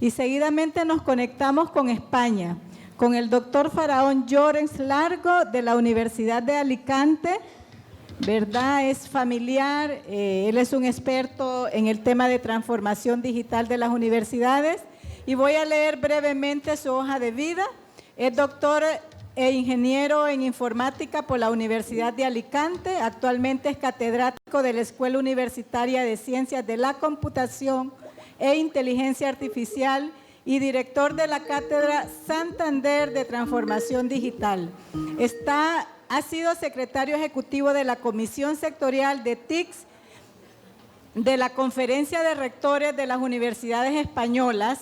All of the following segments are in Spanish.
Y seguidamente nos conectamos con España, con el doctor Faraón Llorens Largo de la Universidad de Alicante, ¿verdad? Es familiar, él es un experto en el tema de transformación digital de las universidades y voy a leer brevemente su hoja de vida. Es doctor e ingeniero en informática por la Universidad de Alicante, actualmente es catedrático de la Escuela Universitaria de Ciencias de la Computación e Inteligencia Artificial y director de la Cátedra Santander de Transformación Digital. Ha sido secretario ejecutivo de la Comisión Sectorial de TICS de la Conferencia de Rectores de las Universidades Españolas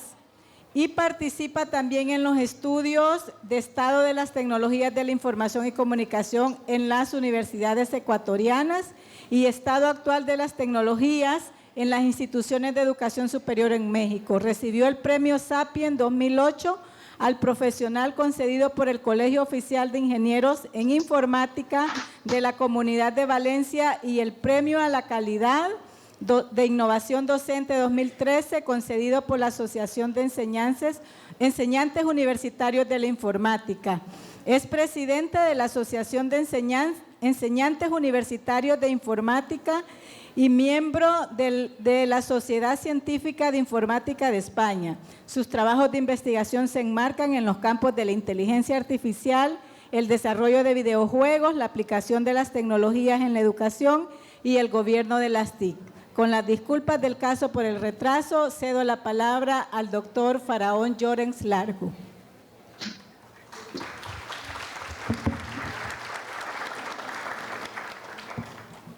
y participa también en los estudios de Estado de las Tecnologías de la Información y Comunicación en las universidades ecuatorianas y Estado actual de las tecnologías en las instituciones de educación superior en México. Recibió el premio Sapien 2008 al profesional concedido por el Colegio Oficial de Ingenieros en Informática de la Comunidad de Valencia y el premio a la calidad de Innovación Docente 2013 concedido por la Asociación de Enseñantes Universitarios de la Informática. Es presidente de la Asociación de Enseñantes Universitarios de Informática y miembro de la Sociedad Científica de Informática de España. Sus trabajos de investigación se enmarcan en los campos de la inteligencia artificial, el desarrollo de videojuegos, la aplicación de las tecnologías en la educación y el gobierno de las TIC. Con las disculpas del caso por el retraso, cedo la palabra al doctor Faraón Llorens Largo.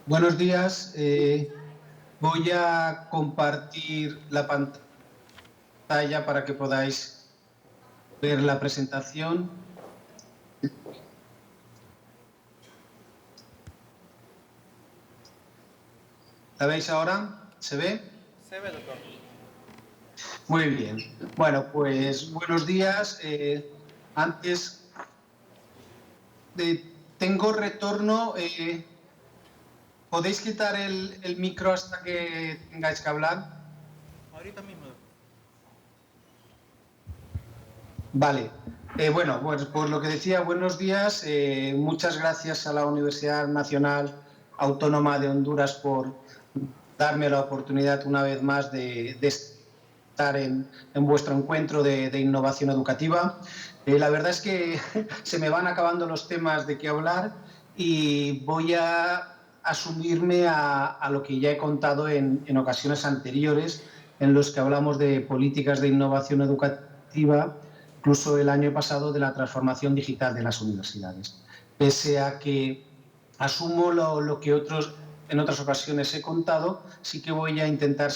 Buenos días. Voy a compartir la pantalla para que podáis ver la presentación. ¿La veis ahora? ¿Se ve? Se ve, doctor. Muy bien. Bueno, pues buenos días. Antes tengo retorno. ¿Podéis quitar el micro hasta que tengáis que hablar? Ahorita mismo. Vale. Bueno, pues por lo que decía, buenos días. Muchas gracias a la Universidad Nacional Autónoma de Honduras por darme la oportunidad una vez más de estar en vuestro encuentro de innovación educativa. La verdad es que se me van acabando los temas de qué hablar y voy a asumirme a lo que ya he contado en ocasiones anteriores, en los que hablamos de políticas de innovación educativa, incluso el año pasado de la transformación digital de las universidades. Pese a que asumo lo que en otras ocasiones he contado, sí que voy a intentar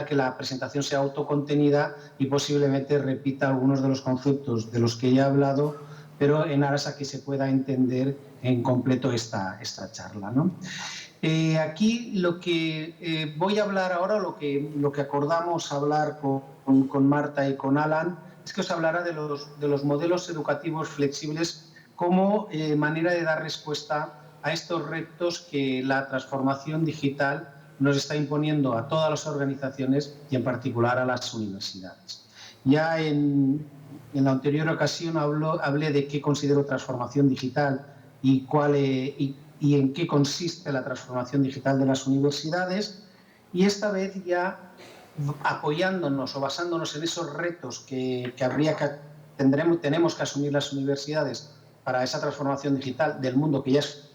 que la presentación sea autocontenida y posiblemente repita algunos de los conceptos de los que ya he hablado, pero en aras a que se pueda entender en completo esta charla, ¿no? Aquí lo que voy a hablar ahora, lo que acordamos hablar con Marta y con Alan, es que os hablará de los modelos educativos flexibles como manera de dar respuesta a estos retos que la transformación digital nos está imponiendo a todas las organizaciones y en particular a las universidades. Ya en la anterior ocasión hablé de qué considero transformación digital y en qué consiste la transformación digital de las universidades, y esta vez ya apoyándonos o basándonos en esos retos que tenemos que asumir las universidades para esa transformación digital del mundo que ya es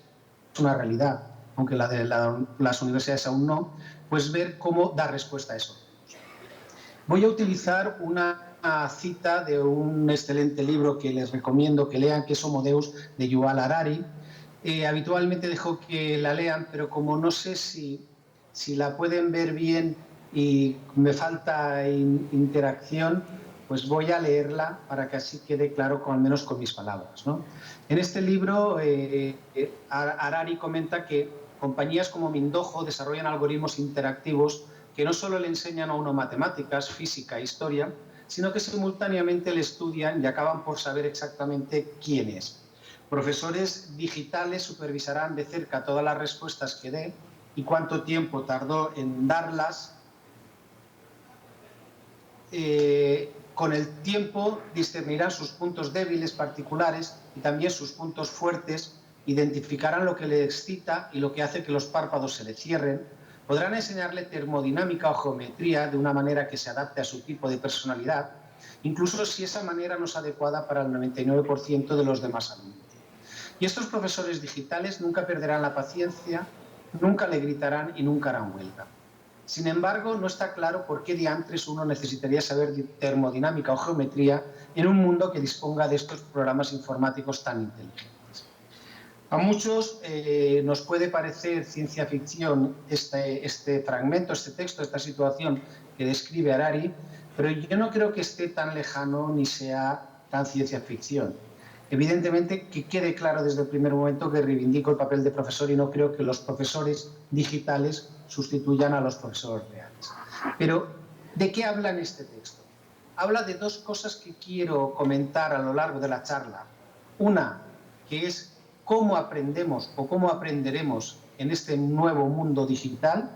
una realidad, aunque la de las universidades aún no, pues ver cómo dar respuesta a eso. Voy a utilizar una cita de un excelente libro que les recomiendo que lean, que es Homo Deus, de Yuval Harari. Habitualmente dejo que la lean, pero como no sé si la pueden ver bien y me falta interacción, pues voy a leerla para que así quede claro, al menos con mis palabras, ¿no? En este libro, Harari comenta que compañías como Mindojo desarrollan algoritmos interactivos que no solo le enseñan a uno matemáticas, física, historia, sino que simultáneamente le estudian y acaban por saber exactamente quién es. Profesores digitales supervisarán de cerca todas las respuestas que dé y cuánto tiempo tardó en darlas, con el tiempo discernirán sus puntos débiles particulares y también sus puntos fuertes, identificarán lo que le excita y lo que hace que los párpados se le cierren, podrán enseñarle termodinámica o geometría de una manera que se adapte a su tipo de personalidad, incluso si esa manera no es adecuada para el 99% de los demás alumnos. Y estos profesores digitales nunca perderán la paciencia, nunca le gritarán y nunca harán huelga. Sin embargo, no está claro por qué diantres uno necesitaría saber termodinámica o geometría en un mundo que disponga de estos programas informáticos tan inteligentes. A muchos nos puede parecer ciencia ficción este fragmento, este texto, esta situación que describe Harari, pero yo no creo que esté tan lejano ni sea tan ciencia ficción. Evidentemente, que quede claro desde el primer momento que reivindico el papel de profesor y no creo que los profesores digitales sustituyan a los profesores reales. Pero, ¿de qué habla en este texto? Habla de dos cosas que quiero comentar a lo largo de la charla. Una, que es cómo aprendemos o cómo aprenderemos en este nuevo mundo digital.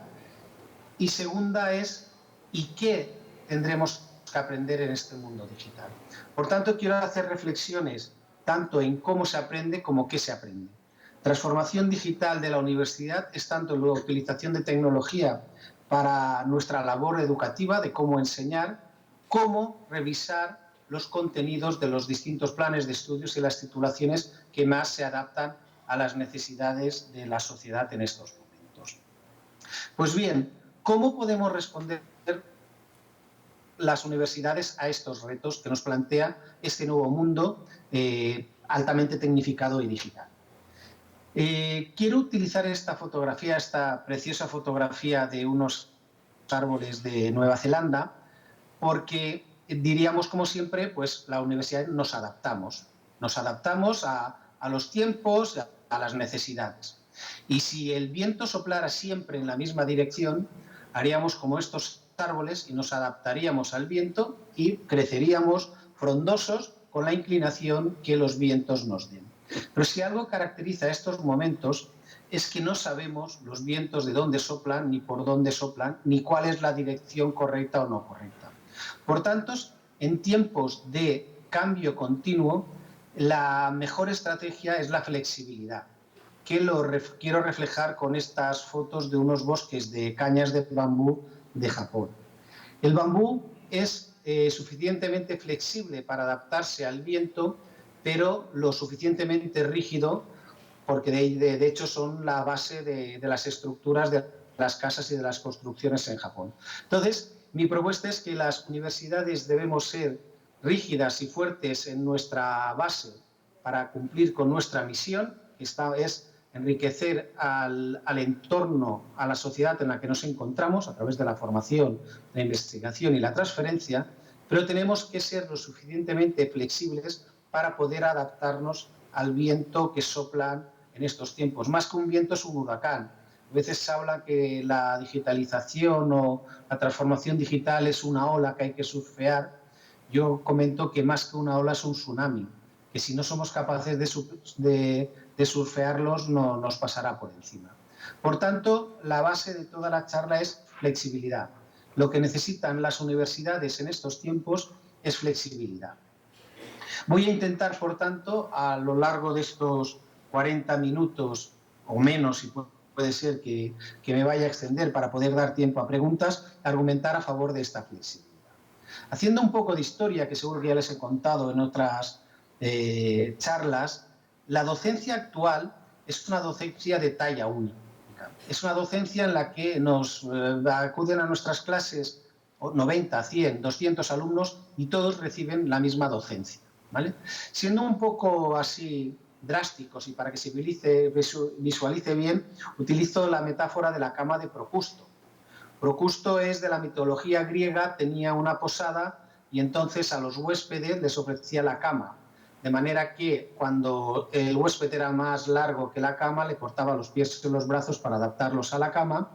Y segunda es, ¿y qué tendremos que aprender en este mundo digital? Por tanto, quiero hacer reflexiones tanto en cómo se aprende como qué se aprende. Transformación digital de la universidad es tanto la utilización de tecnología para nuestra labor educativa, de cómo enseñar, como revisar los contenidos de los distintos planes de estudios y las titulaciones que más se adaptan a las necesidades de la sociedad en estos momentos. Pues bien, ¿cómo podemos responder las universidades a estos retos que nos plantea este nuevo mundo altamente tecnificado y digital? Quiero utilizar esta fotografía, esta preciosa fotografía de unos árboles de Nueva Zelanda, porque diríamos, como siempre, pues la universidad nos adaptamos a los tiempos, a las necesidades. Y si el viento soplara siempre en la misma dirección, haríamos como estos árboles y nos adaptaríamos al viento y creceríamos frondosos con la inclinación que los vientos nos den. Pero si algo caracteriza estos momentos es que no sabemos los vientos de dónde soplan, ni por dónde soplan, ni cuál es la dirección correcta o no correcta. Por tanto, en tiempos de cambio continuo, la mejor estrategia es la flexibilidad, que quiero reflejar con estas fotos de unos bosques de cañas de bambú de Japón. El bambú es suficientemente flexible para adaptarse al viento, pero lo suficientemente rígido, porque de hecho son la base de las estructuras de las casas y de las construcciones en Japón. Entonces, mi propuesta es que las universidades debemos ser rígidas y fuertes en nuestra base para cumplir con nuestra misión, que es enriquecer al entorno, a la sociedad en la que nos encontramos a través de la formación, la investigación y la transferencia, pero tenemos que ser lo suficientemente flexibles para poder adaptarnos al viento que soplan en estos tiempos. Más que un viento es un huracán. A veces se habla que la digitalización o la transformación digital es una ola que hay que surfear. Yo comento que más que una ola es un tsunami, que si no somos capaces de surfearlos nos pasará por encima. Por tanto, la base de toda la charla es flexibilidad. Lo que necesitan las universidades en estos tiempos es flexibilidad. Voy a intentar, por tanto, a lo largo de estos 40 minutos o menos, si puede ser que me vaya a extender para poder dar tiempo a preguntas, argumentar a favor de esta flexibilidad. Haciendo un poco de historia, que seguro que ya les he contado en otras charlas, la docencia actual es una docencia de talla única. Es una docencia en la que nos acuden a nuestras clases 90, 100, 200 alumnos y todos reciben la misma docencia, ¿vale? Siendo un poco así drásticos y para que se visualice bien, utilizo la metáfora de la cama de Procusto. Procusto es de la mitología griega, tenía una posada y entonces a los huéspedes les ofrecía la cama. De manera que cuando el huésped era más largo que la cama, le cortaba los pies y los brazos para adaptarlos a la cama,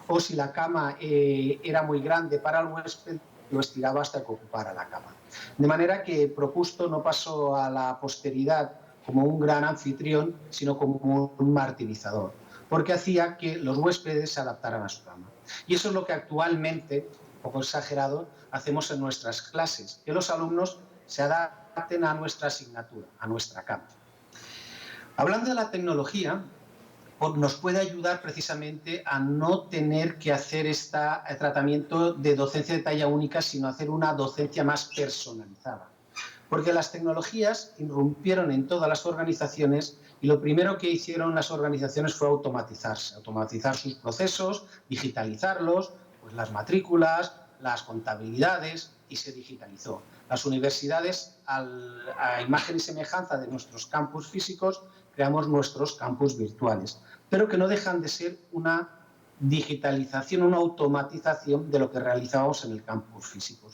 o si la cama era muy grande para el huésped, lo estiraba hasta que ocupara la cama. De manera que Procusto no pasó a la posteridad como un gran anfitrión, sino como un martirizador, porque hacía que los huéspedes se adaptaran a su cama. Y eso es lo que actualmente un poco exagerado, hacemos en nuestras clases, que los alumnos se adapten a nuestra asignatura, a nuestra campo. Hablando de la tecnología, nos puede ayudar precisamente a no tener que hacer este tratamiento de docencia de talla única, sino hacer una docencia más personalizada. Porque las tecnologías irrumpieron en todas las organizaciones y lo primero que hicieron las organizaciones fue automatizar sus procesos, digitalizarlos, pues las matrículas, las contabilidades, y se digitalizó. Las universidades, a imagen y semejanza de nuestros campus físicos, creamos nuestros campus virtuales, pero que no dejan de ser una digitalización, una automatización de lo que realizábamos en el campus físico.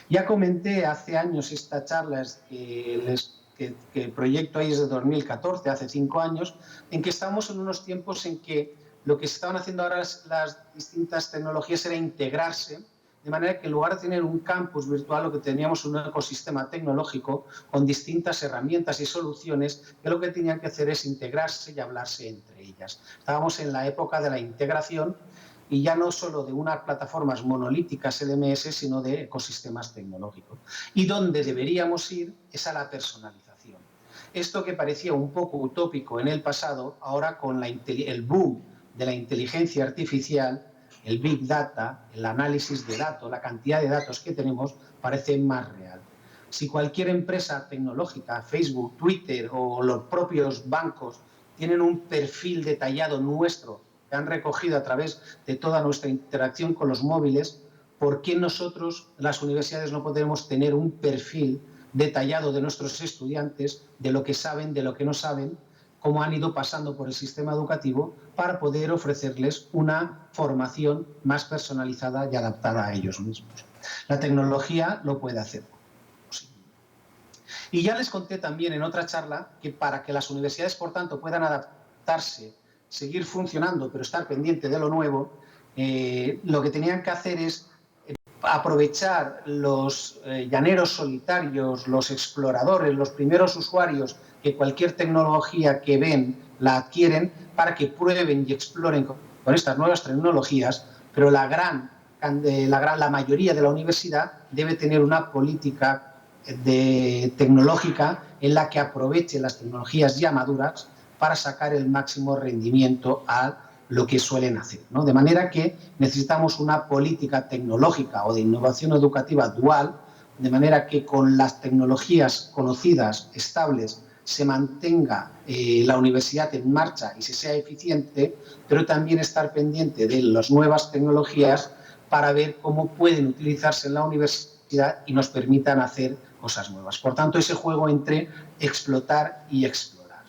Ya comenté hace años esta charla que proyecto ahí desde 2014, hace 5 años, en que estamos en unos tiempos en que lo que se estaban haciendo ahora las distintas tecnologías era integrarse, de manera que en lugar de tener un campus virtual, lo que teníamos un ecosistema tecnológico con distintas herramientas y soluciones que lo que tenían que hacer es integrarse y hablarse entre ellas. Estábamos en la época de la integración y ya no solo de unas plataformas monolíticas LMS, sino de ecosistemas tecnológicos. Y donde deberíamos ir es a la personalización. Esto que parecía un poco utópico en el pasado, ahora con el boom de la inteligencia artificial, el Big Data, el análisis de datos, la cantidad de datos que tenemos, parece más real. Si cualquier empresa tecnológica, Facebook, Twitter o los propios bancos tienen un perfil detallado nuestro que han recogido a través de toda nuestra interacción con los móviles, ¿por qué nosotros, las universidades, no podemos tener un perfil detallado de nuestros estudiantes, de lo que saben, de lo que no saben, cómo han ido pasando por el sistema educativo para poder ofrecerles una formación más personalizada y adaptada a ellos mismos? La tecnología lo puede hacer. Y ya les conté también en otra charla que para que las universidades, por tanto, puedan adaptarse, seguir funcionando, pero estar pendiente de lo nuevo, lo que tenían que hacer es aprovechar los llaneros solitarios, los exploradores, los primeros usuarios que cualquier tecnología que ven la adquieren para que prueben y exploren con estas nuevas tecnologías, pero la mayoría de la universidad debe tener una política tecnológica en la que aproveche las tecnologías ya maduras para sacar el máximo rendimiento a lo que suelen hacer, ¿no? De manera que necesitamos una política tecnológica o de innovación educativa dual, de manera que con las tecnologías conocidas, estables, se mantenga la universidad en marcha y se sea eficiente, pero también estar pendiente de las nuevas tecnologías para ver cómo pueden utilizarse en la universidad y nos permitan hacer cosas nuevas. Por tanto, ese juego entre explotar y explorar.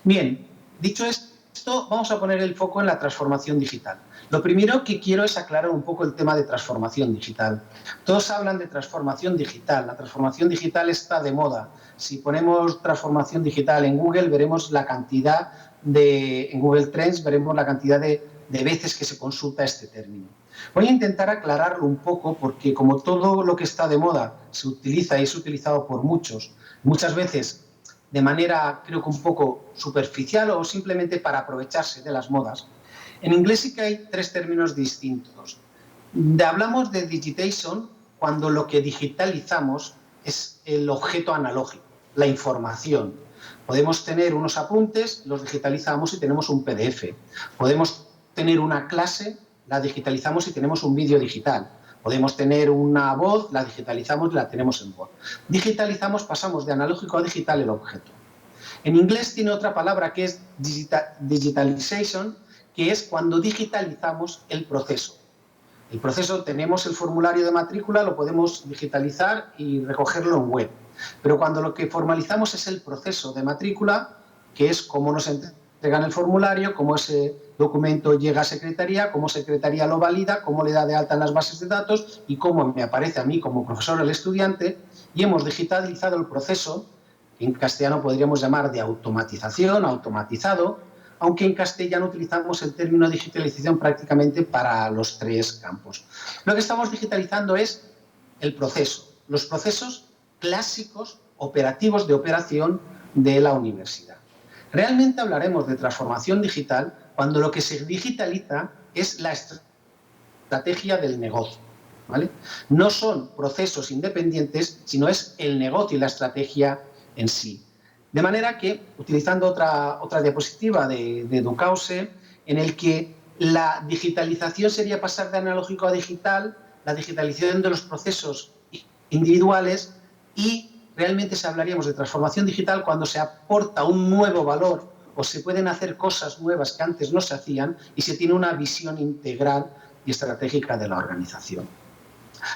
Bien, dicho esto, vamos a poner el foco en la transformación digital. Lo primero que quiero es aclarar un poco el tema de transformación digital. Todos hablan de transformación digital. La transformación digital está de moda. Si ponemos transformación digital en Google, veremos la cantidad en Google Trends, veremos la cantidad de veces que se consulta este término. Voy a intentar aclararlo un poco porque, como todo lo que está de moda se utiliza y es utilizado por muchos, muchas veces de manera, creo que un poco superficial o simplemente para aprovecharse de las modas. En inglés sí que hay 3 términos distintos. Hablamos de digitation cuando lo que digitalizamos es el objeto analógico, la información. Podemos tener unos apuntes, los digitalizamos y tenemos un PDF. Podemos tener una clase, la digitalizamos y tenemos un vídeo digital. Podemos tener una voz, la digitalizamos y la tenemos en voz. Digitalizamos, pasamos de analógico a digital el objeto. En inglés tiene otra palabra que es digitalization, que es cuando digitalizamos el proceso. El proceso, tenemos el formulario de matrícula, lo podemos digitalizar y recogerlo en web. Pero cuando lo que formalizamos es el proceso de matrícula, que es cómo nos entregan el formulario, cómo ese documento llega a Secretaría, cómo Secretaría lo valida, cómo le da de alta en las bases de datos y cómo me aparece a mí como profesor el estudiante, y hemos digitalizado el proceso, que en castellano podríamos llamar de automatización, automatizado, aunque en castellano utilizamos el término digitalización prácticamente para los 3 campos. Lo que estamos digitalizando es el proceso, los procesos clásicos, operativos de operación de la universidad. Realmente hablaremos de transformación digital cuando lo que se digitaliza es la estructura estrategia del negocio, ¿vale? No son procesos independientes, sino es el negocio y la estrategia en sí. De manera que, utilizando otra diapositiva de Ducause, en el que la digitalización sería pasar de analógico a digital, la digitalización de los procesos individuales, y realmente hablaríamos de transformación digital cuando se aporta un nuevo valor o se pueden hacer cosas nuevas que antes no se hacían y se tiene una visión integral y estratégica de la organización.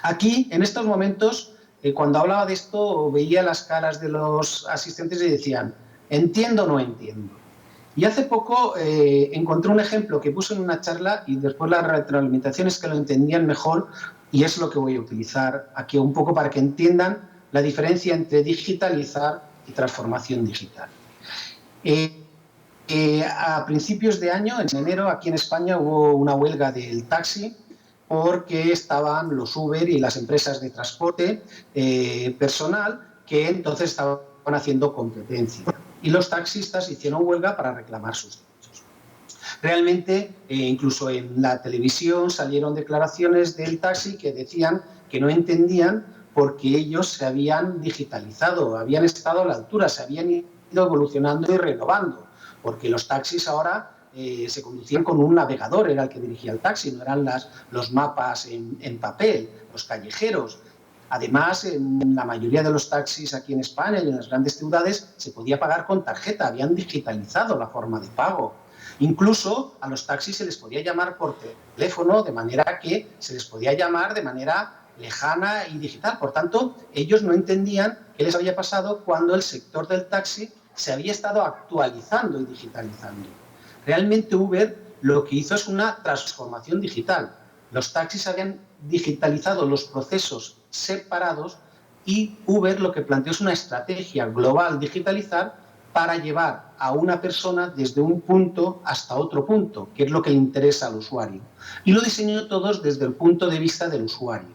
Aquí, en estos momentos, cuando hablaba de esto, veía las caras de los asistentes y decían, ¿entiendo o no entiendo? Y hace poco encontré un ejemplo que puse en una charla y después las retroalimentaciones que lo entendían mejor, y es lo que voy a utilizar aquí un poco para que entiendan la diferencia entre digitalizar y transformación digital. A principios de año, en enero, aquí en España hubo una huelga del taxi porque estaban los Uber y las empresas de transporte personal que entonces estaban haciendo competencia. Y los taxistas hicieron huelga para reclamar sus derechos. Realmente, incluso en la televisión salieron declaraciones del taxi que decían que no entendían porque ellos se habían digitalizado, habían estado a la altura, se habían ido evolucionando y renovando, porque los taxis ahora se conducían con un navegador, era el que dirigía el taxi, no eran los mapas en papel, los callejeros. Además, en la mayoría de los taxis aquí en España y en las grandes ciudades se podía pagar con tarjeta, habían digitalizado la forma de pago. Incluso a los taxis se les podía llamar por teléfono, de manera que se les podía llamar de manera lejana y digital. Por tanto, ellos no entendían qué les había pasado cuando el sector del taxi se había estado actualizando y digitalizando. Realmente Uber lo que hizo es una transformación digital. Los taxis habían digitalizado los procesos separados y Uber lo que planteó es una estrategia global digitalizar para llevar a una persona desde un punto hasta otro punto, que es lo que le interesa al usuario. Y lo diseñó todos desde el punto de vista del usuario.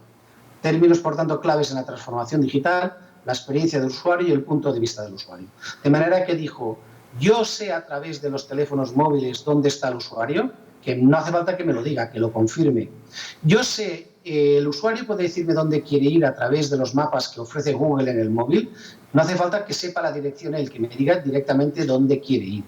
Términos, por tanto, claves en la transformación digital, la experiencia del usuario y el punto de vista del usuario. De manera que dijo, yo sé a través de los teléfonos móviles dónde está el usuario, que no hace falta que me lo diga, que lo confirme. Yo sé, el usuario puede decirme dónde quiere ir a través de los mapas que ofrece Google en el móvil, no hace falta que sepa la dirección él, que me diga directamente dónde quiere ir.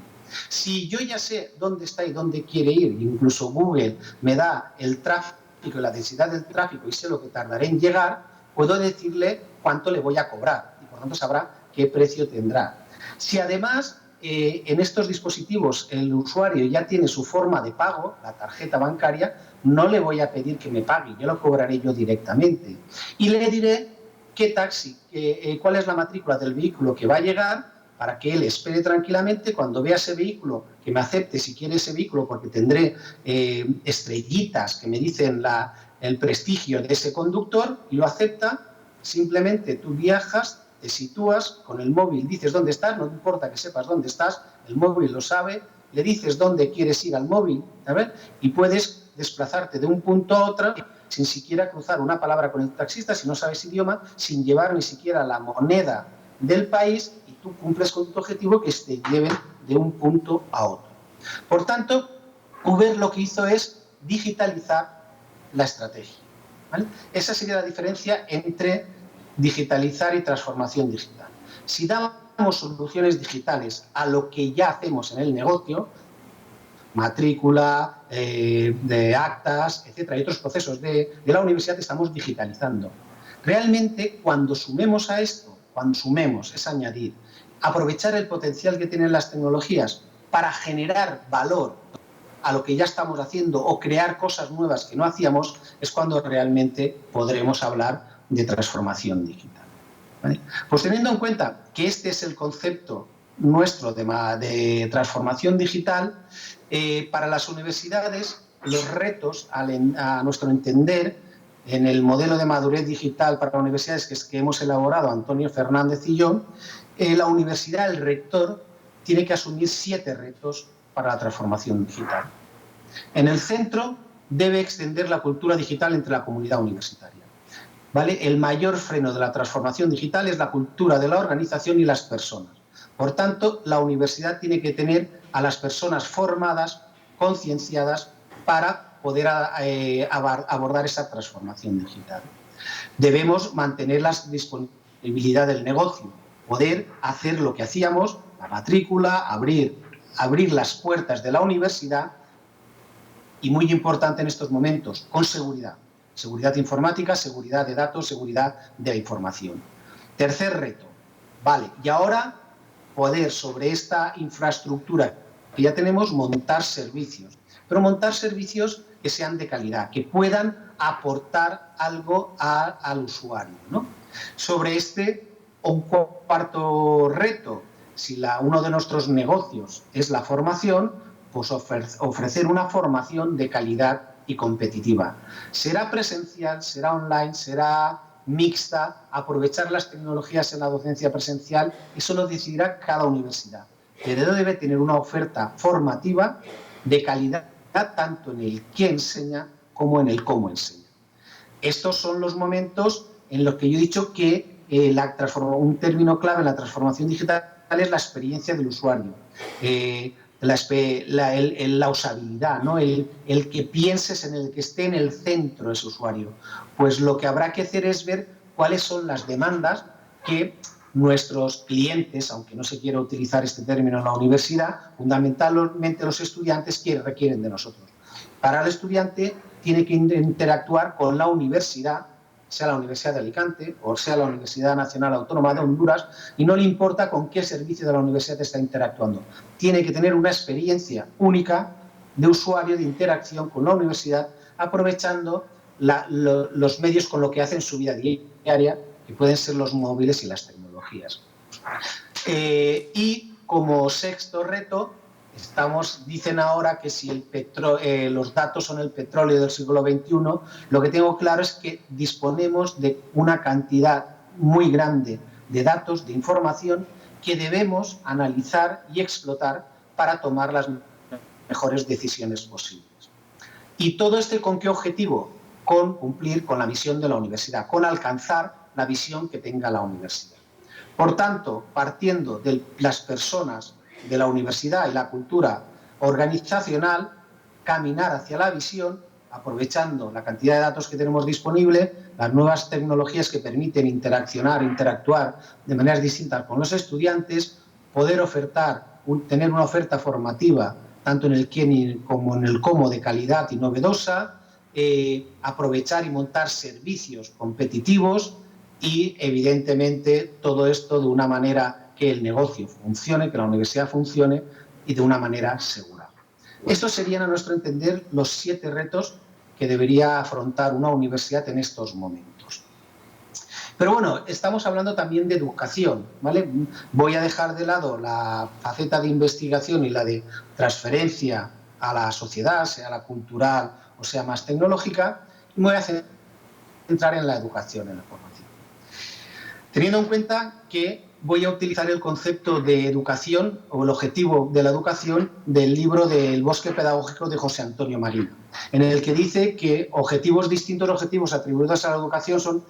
Si yo ya sé dónde está y dónde quiere ir, incluso Google me da el tráfico y la densidad del tráfico y sé lo que tardaré en llegar, puedo decirle cuánto le voy a cobrar y por tanto sabrá qué precio tendrá. Si además en estos dispositivos el usuario ya tiene su forma de pago, la tarjeta bancaria, no le voy a pedir que me pague, yo lo cobraré yo directamente. Y le diré qué taxi, cuál es la matrícula del vehículo que va a llegar para que él espere tranquilamente, cuando vea ese vehículo, que me acepte si quiere ese vehículo, porque tendré estrellitas que me dicen el prestigio de ese conductor, y lo acepta. Simplemente tú viajas, te sitúas con el móvil, dices dónde estás, no importa que sepas dónde estás, el móvil lo sabe, le dices dónde quieres ir al móvil, ¿sabes? Y puedes desplazarte de un punto a otro sin siquiera cruzar una palabra con el taxista, si no sabes idioma, sin llevar ni siquiera la moneda del país, y tú cumples con tu objetivo, que te lleven de un punto a otro. Por tanto, Uber lo que hizo es digitalizar la estrategia, ¿vale? Esa sería la diferencia entre digitalizar y transformación digital. Si damos soluciones digitales a lo que ya hacemos en el negocio, matrícula, de actas, etcétera, y otros procesos de la universidad, estamos digitalizando. Realmente, cuando sumemos a esto, es añadir, aprovechar el potencial que tienen las tecnologías para generar valor a lo que ya estamos haciendo o crear cosas nuevas que no hacíamos, es cuando realmente podremos hablar de transformación digital, ¿vale? Pues teniendo en cuenta que este es el concepto nuestro de transformación digital, para las universidades los retos, a nuestro entender, en el modelo de madurez digital para universidades que hemos elaborado Antonio Fernández y yo, la universidad, el rector, tiene que asumir 7 retos para la transformación digital. En el centro, debe extender la cultura digital entre la comunidad universitaria, ¿vale? El mayor freno de la transformación digital es la cultura de la organización y las personas. Por tanto, la universidad tiene que tener a las personas formadas, concienciadas, para poder abordar esa transformación digital. Debemos mantener la disponibilidad del negocio, poder hacer lo que hacíamos, la matrícula, abrir las puertas de la universidad y, muy importante en estos momentos, con seguridad. Seguridad informática, seguridad de datos, seguridad de la información. Tercer reto, vale, y ahora poder sobre esta infraestructura que ya tenemos montar servicios, pero montar servicios que sean de calidad, que puedan aportar algo al usuario, ¿no? Sobre un cuarto reto, si uno de nuestros negocios es la formación, pues ofrecer una formación de calidad y competitiva. Será presencial, será online, será mixta, aprovechar las tecnologías en la docencia presencial, eso lo decidirá cada universidad. Pero debe tener una oferta formativa de calidad tanto en el qué enseña como en el cómo enseña. Estos son los momentos en los que yo he dicho que un término clave en la transformación digital es la experiencia del usuario, la usabilidad, ¿no? el que pienses en el que esté en el centro ese usuario. Pues lo que habrá que hacer es ver cuáles son las demandas que nuestros clientes, aunque no se quiera utilizar este término en la universidad, fundamentalmente los estudiantes que requieren de nosotros. Para el estudiante tiene que interactuar con la universidad, sea la Universidad de Alicante o sea la Universidad Nacional Autónoma de Honduras, y no le importa con qué servicio de la universidad está interactuando. Tiene que tener una experiencia única de usuario, de interacción con la universidad, aprovechando los medios con lo que hacen su vida diaria, que pueden ser los móviles y las tecnologías. Y como sexto reto, dicen ahora que si los datos son el petróleo del siglo XXI, lo que tengo claro es que disponemos de una cantidad muy grande de datos, de información, que debemos analizar y explotar para tomar las mejores decisiones posibles. ¿Y todo ¿con qué objetivo? Con cumplir con la misión de la universidad, con alcanzar la visión que tenga la universidad. Por tanto, partiendo de las personas de la universidad y la cultura organizacional, caminar hacia la visión, aprovechando la cantidad de datos que tenemos disponible, las nuevas tecnologías que permiten interactuar de maneras distintas con los estudiantes, poder tener una oferta formativa tanto en el quién como en el cómo de calidad y novedosa, aprovechar y montar servicios competitivos y, evidentemente, todo esto de una manera que el negocio funcione, que la universidad funcione y de una manera segura. Estos serían, a nuestro entender, los 7 retos que debería afrontar una universidad en estos momentos. Pero bueno, estamos hablando también de educación, ¿vale? Voy a dejar de lado la faceta de investigación y la de transferencia a la sociedad, sea la cultural o sea más tecnológica, y me voy a centrar en la educación, en la formación. Teniendo en cuenta que voy a utilizar el concepto de educación o el objetivo de la educación del libro del Bosque Pedagógico de José Antonio Marina, en el que dice que distintos objetivos atribuidos a la educación son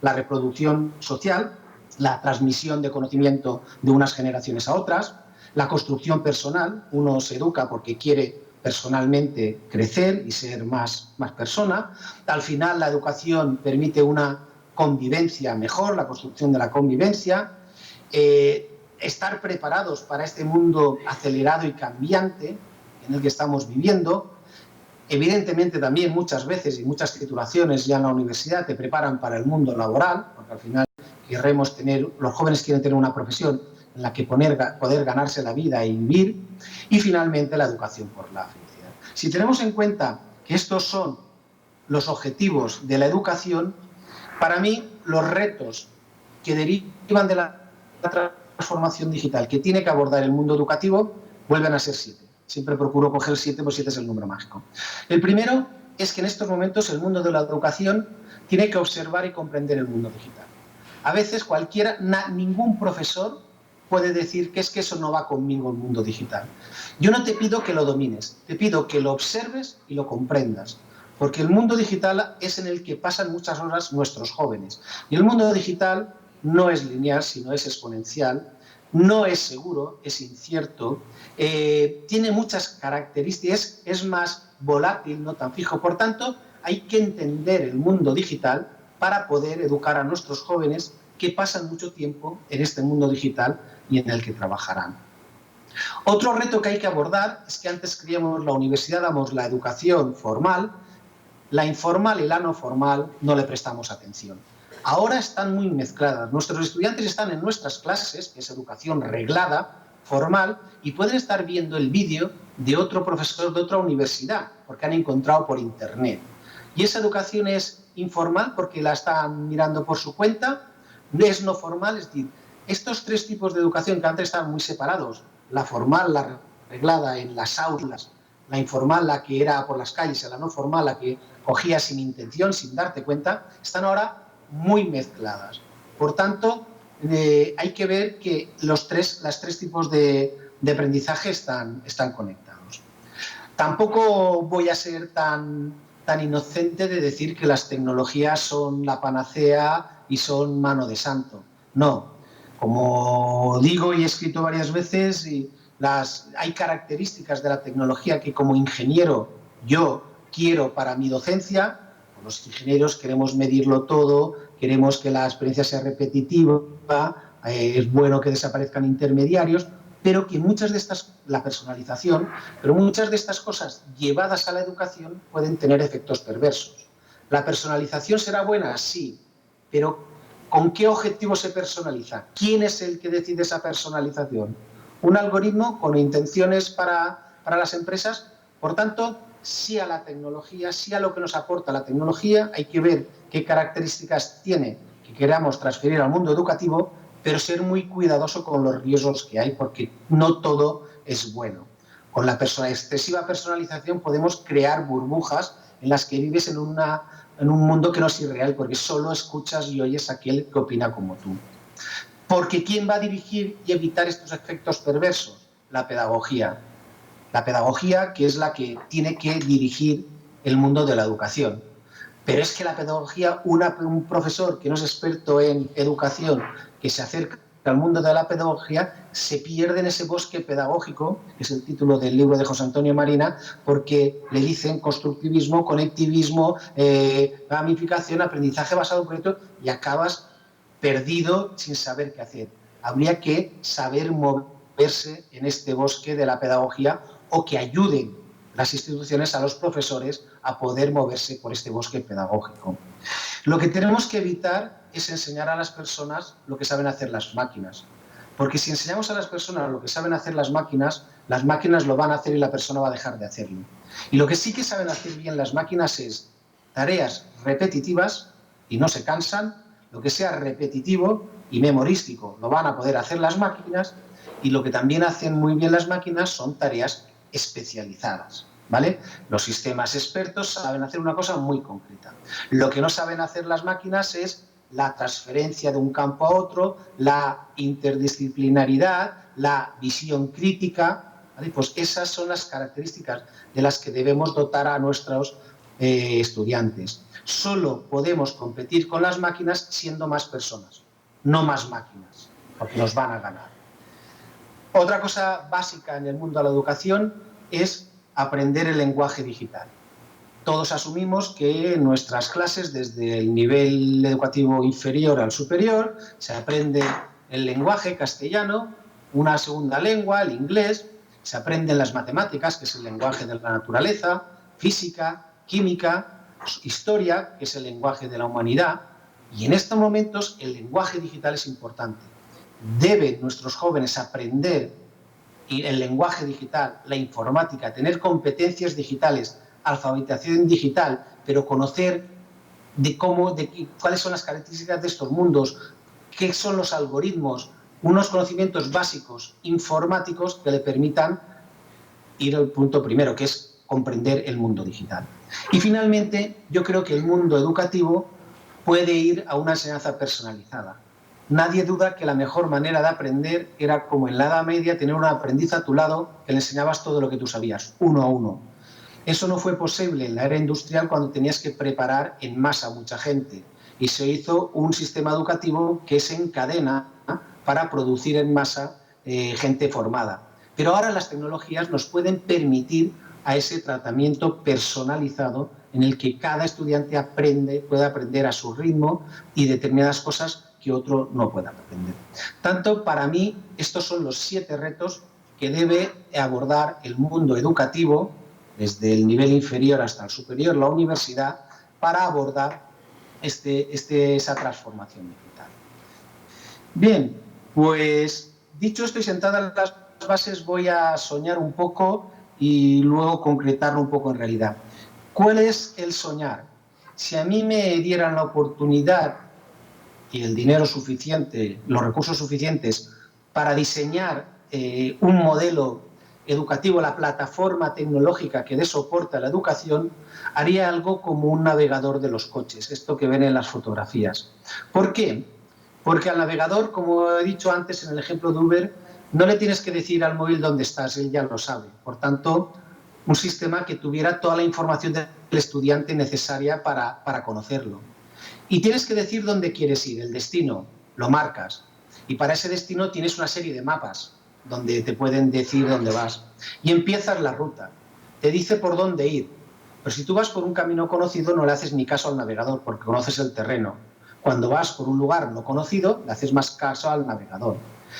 la reproducción social, la transmisión de conocimiento de unas generaciones a otras, la construcción personal, uno se educa porque quiere personalmente crecer y ser más persona. Al final, la educación permite una convivencia mejor, la construcción de la convivencia, estar preparados para este mundo acelerado y cambiante en el que estamos viviendo. Evidentemente también muchas veces y muchas titulaciones ya en la universidad te preparan para el mundo laboral, porque al final los jóvenes quieren tener una profesión en la que poder ganarse la vida y vivir, y finalmente la educación por la felicidad. Si tenemos en cuenta que estos son los objetivos de la educación, para mí los retos que derivan de la transformación digital que tiene que abordar el mundo educativo vuelven a ser 7. Siempre procuro coger 7, pues 7 es el número mágico. El primero es que en estos momentos el mundo de la educación tiene que observar y comprender el mundo digital. A veces ningún profesor puede decir que es que eso no va conmigo el mundo digital. Yo no te pido que lo domines, te pido que lo observes y lo comprendas. Porque el mundo digital es en el que pasan muchas horas nuestros jóvenes. Y el mundo digital no es lineal, sino es exponencial, no es seguro, es incierto, tiene muchas características, es más volátil, no tan fijo. Por tanto, hay que entender el mundo digital para poder educar a nuestros jóvenes que pasan mucho tiempo en este mundo digital y en el que trabajarán. Otro reto que hay que abordar es que antes creíamos la universidad, damos la educación formal, la informal y la no formal no le prestamos atención. Ahora están muy mezcladas. Nuestros estudiantes están en nuestras clases, que es educación reglada, formal, y pueden estar viendo el vídeo de otro profesor de otra universidad, porque han encontrado por internet. Y esa educación es informal porque la están mirando por su cuenta, es no formal, es decir, estos tres tipos de educación que antes estaban muy separados, la formal, la reglada en las aulas, la informal, la que era por las calles, la no formal, la que cogías sin intención, sin darte cuenta, están ahora muy mezcladas. Por tanto, hay que ver que los tres tipos de aprendizaje están conectados. Tampoco voy a ser tan inocente de decir que las tecnologías son la panacea y son mano de santo. No. Como digo y he escrito varias veces, hay características de la tecnología que como ingeniero yo quiero para mi docencia. Los ingenieros queremos medirlo todo, queremos que la experiencia sea repetitiva, es bueno que desaparezcan intermediarios, pero que muchas de estas, la personalización, pero muchas de estas cosas llevadas a la educación pueden tener efectos perversos. ¿La personalización será buena? Sí, pero ¿con qué objetivo se personaliza? ¿Quién es el que decide esa personalización? ¿Un algoritmo con intenciones para las empresas? Por tanto, sí a la tecnología, sí a lo que nos aporta la tecnología, hay que ver qué características tiene que queramos transferir al mundo educativo, pero ser muy cuidadoso con los riesgos que hay, porque no todo es bueno. Con la excesiva personalización podemos crear burbujas en las que vives en un mundo que no es irreal, porque solo escuchas y oyes a aquel que opina como tú. Porque ¿quién va a dirigir y evitar estos efectos perversos? La pedagogía. La pedagogía, que es la que tiene que dirigir el mundo de la educación. Pero es que la pedagogía, un profesor que no es experto en educación, que se acerca al mundo de la pedagogía, se pierde en ese bosque pedagógico, que es el título del libro de José Antonio Marina, porque le dicen constructivismo, conectivismo, gamificación, aprendizaje basado en proyectos, y acabas perdido sin saber qué hacer. Habría que saber moverse en este bosque de la pedagogía, o que ayuden las instituciones a los profesores a poder moverse por este bosque pedagógico. Lo que tenemos que evitar es enseñar a las personas lo que saben hacer las máquinas. Porque si enseñamos a las personas lo que saben hacer las máquinas lo van a hacer y la persona va a dejar de hacerlo. Y lo que sí que saben hacer bien las máquinas es tareas repetitivas y no se cansan. Lo que sea repetitivo y memorístico lo van a poder hacer las máquinas, y lo que también hacen muy bien las máquinas son tareas especializadas, ¿vale? Los sistemas expertos saben hacer una cosa muy concreta. Lo que no saben hacer las máquinas es la transferencia de un campo a otro, la interdisciplinaridad, la visión crítica, ¿vale? Pues esas son las características de las que debemos dotar a nuestros estudiantes. Solo podemos competir con las máquinas siendo más personas, no más máquinas, porque nos van a ganar. Otra cosa básica en el mundo de la educación es aprender el lenguaje digital. Todos asumimos que en nuestras clases, desde el nivel educativo inferior al superior, se aprende el lenguaje castellano, una segunda lengua, el inglés, se aprenden las matemáticas, que es el lenguaje de la naturaleza, física, química, historia, que es el lenguaje de la humanidad, y en estos momentos el lenguaje digital es importante. Deben nuestros jóvenes aprender el lenguaje digital, la informática, tener competencias digitales, alfabetización digital, pero conocer cuáles son las características de estos mundos, qué son los algoritmos, unos conocimientos básicos informáticos que le permitan ir al punto primero, que es comprender el mundo digital. Y finalmente, yo creo que el mundo educativo puede ir a una enseñanza personalizada. Nadie duda que la mejor manera de aprender era, como en la Edad Media, tener un aprendiz a tu lado que le enseñabas todo lo que tú sabías, uno a uno. Eso no fue posible en la era industrial, cuando tenías que preparar en masa a mucha gente, y se hizo un sistema educativo que se encadena para producir en masa gente formada. Pero ahora las tecnologías nos pueden permitir a ese tratamiento personalizado en el que cada estudiante puede aprender a su ritmo y determinadas cosas que otro no pueda aprender. Tanto para mí, estos son los 7 retos que debe abordar el mundo educativo, desde el nivel inferior hasta el superior, la universidad, para abordar esa transformación digital. Bien, pues dicho esto y sentadas las bases, voy a soñar un poco y luego concretarlo un poco en realidad. ¿Cuál es el soñar? Si a mí me dieran la oportunidad y el dinero suficiente, los recursos suficientes para diseñar un modelo educativo, la plataforma tecnológica que dé soporte a la educación, haría algo como un navegador de los coches, esto que ven en las fotografías. ¿Por qué? Porque al navegador, como he dicho antes en el ejemplo de Uber, no le tienes que decir al móvil dónde estás, él ya lo sabe. Por tanto, un sistema que tuviera toda la información del estudiante necesaria para conocerlo. Y tienes que decir dónde quieres ir, el destino, lo marcas. Y para ese destino tienes una serie de mapas donde te pueden decir dónde vas. Y empiezas la ruta. Te dice por dónde ir. Pero si tú vas por un camino conocido, no le haces ni caso al navegador porque conoces el terreno. Cuando vas por un lugar no conocido, le haces más caso al navegador.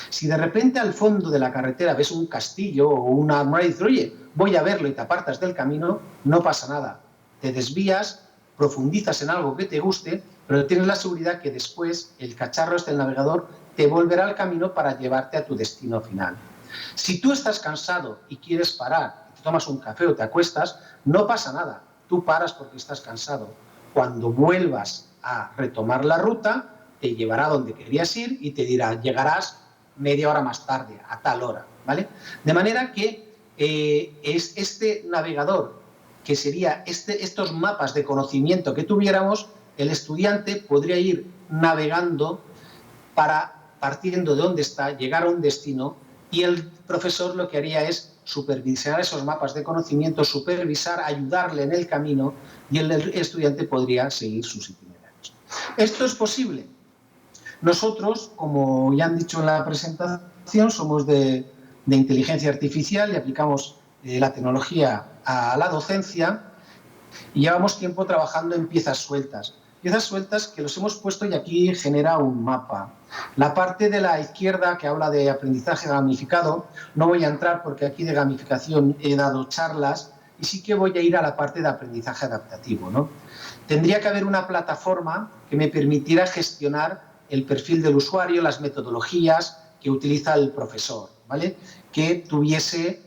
Si de repente al fondo de la carretera ves un castillo o una muralla y dices, oye, voy a verlo y te apartas del camino, no pasa nada. Te desvías, profundizas en algo que te guste, pero tienes la seguridad que después el cacharro del navegador te volverá al camino para llevarte a tu destino final. Si tú estás cansado y quieres parar, te tomas un café o te acuestas, no pasa nada. Tú paras porque estás cansado. Cuando vuelvas a retomar la ruta, te llevará a donde querías ir y te dirá, llegarás media hora más tarde, a tal hora, ¿vale? De manera que es este navegador, que sería estos mapas de conocimiento que tuviéramos, el estudiante podría ir navegando partiendo de donde está, llegar a un destino, y el profesor lo que haría es supervisar esos mapas de conocimiento, supervisar, ayudarle en el camino, y el estudiante podría seguir sus itinerarios. ¿Esto es posible? Nosotros, como ya han dicho en la presentación, somos de inteligencia artificial y aplicamos la tecnología a la docencia y llevamos tiempo trabajando en piezas sueltas. Piezas sueltas que los hemos puesto y aquí genera un mapa. La parte de la izquierda que habla de aprendizaje gamificado, no voy a entrar porque aquí de gamificación he dado charlas y sí que voy a ir a la parte de aprendizaje adaptativo, ¿no? Tendría que haber una plataforma que me permitiera gestionar el perfil del usuario, las metodologías que utiliza el profesor, ¿vale? Que tuviese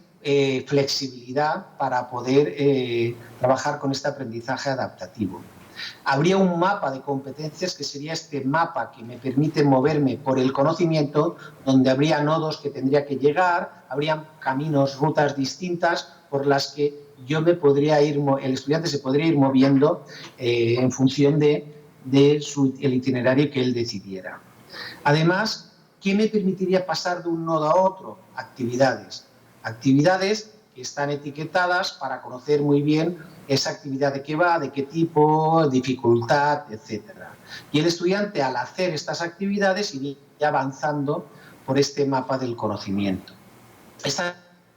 flexibilidad para poder trabajar con este aprendizaje adaptativo. Habría un mapa de competencias que sería este mapa que me permite moverme por el conocimiento, donde habría nodos que tendría que llegar, habrían caminos, rutas distintas por las que yo me podría ir, el estudiante se podría ir moviendo en función de el itinerario que él decidiera. Además, ¿qué me permitiría pasar de un nodo a otro? Actividades. Actividades que están etiquetadas para conocer muy bien esa actividad de qué va, de qué tipo, dificultad, etc. Y el estudiante, al hacer estas actividades, iría avanzando por este mapa del conocimiento. Estas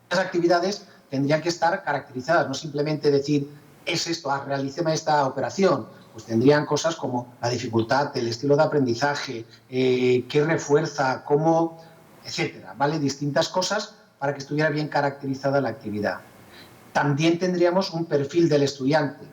actividades tendrían que estar caracterizadas, no simplemente decir, es esto, realíceme esta operación. Pues tendrían cosas como la dificultad, el estilo de aprendizaje, qué refuerza, cómo, etcétera, ¿vale? Distintas cosas para que estuviera bien caracterizada la actividad. También tendríamos un perfil del estudiante,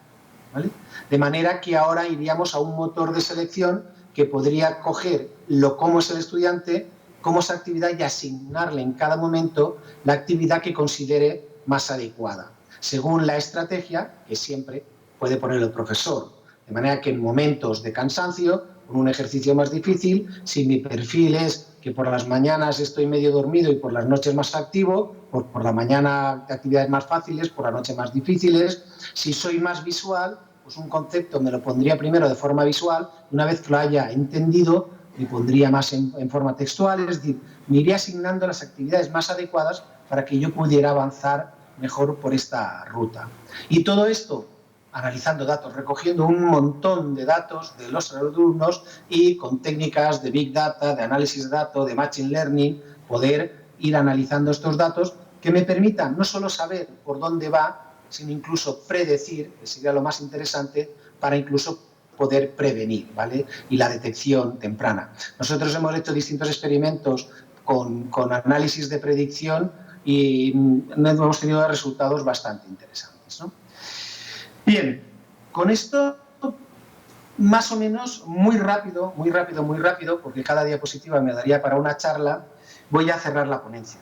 ¿vale? De manera que ahora iríamos a un motor de selección que podría coger cómo es el estudiante, cómo es la actividad y asignarle en cada momento la actividad que considere más adecuada, según la estrategia que siempre puede poner el profesor. De manera que en momentos de cansancio, con un ejercicio más difícil, si mi perfil es que por las mañanas estoy medio dormido y por las noches más activo, por la mañana actividades más fáciles, por la noche más difíciles. Si soy más visual, pues un concepto me lo pondría primero de forma visual, y una vez que lo haya entendido, me pondría más en forma textual, es decir, me iría asignando las actividades más adecuadas para que yo pudiera avanzar mejor por esta ruta. Y todo esto analizando datos, recogiendo un montón de datos de los alumnos y con técnicas de Big Data, de análisis de datos, de Machine Learning, poder ir analizando estos datos que me permitan no solo saber por dónde va, sino incluso predecir, que sería lo más interesante, para incluso poder prevenir, ¿vale? Y la detección temprana. Nosotros hemos hecho distintos experimentos con análisis de predicción y hemos tenido resultados bastante interesantes, ¿no? Bien, con esto, más o menos, muy rápido, porque cada diapositiva me daría para una charla, voy a cerrar la ponencia.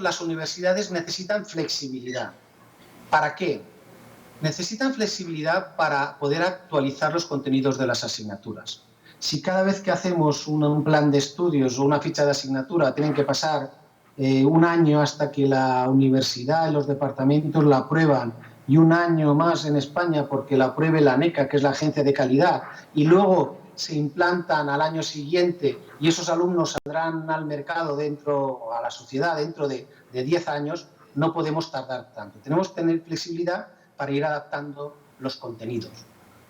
Las universidades necesitan flexibilidad. ¿Para qué? Necesitan flexibilidad para poder actualizar los contenidos de las asignaturas. Si cada vez que hacemos un plan de estudios o una ficha de asignatura tienen que pasar un año hasta que la universidad y los departamentos la aprueban y un año más en España porque la apruebe la ANECA, que es la agencia de calidad, y luego se implantan al año siguiente y esos alumnos saldrán al mercado, a la sociedad, dentro de 10 años, no podemos tardar tanto. Tenemos que tener flexibilidad para ir adaptando los contenidos.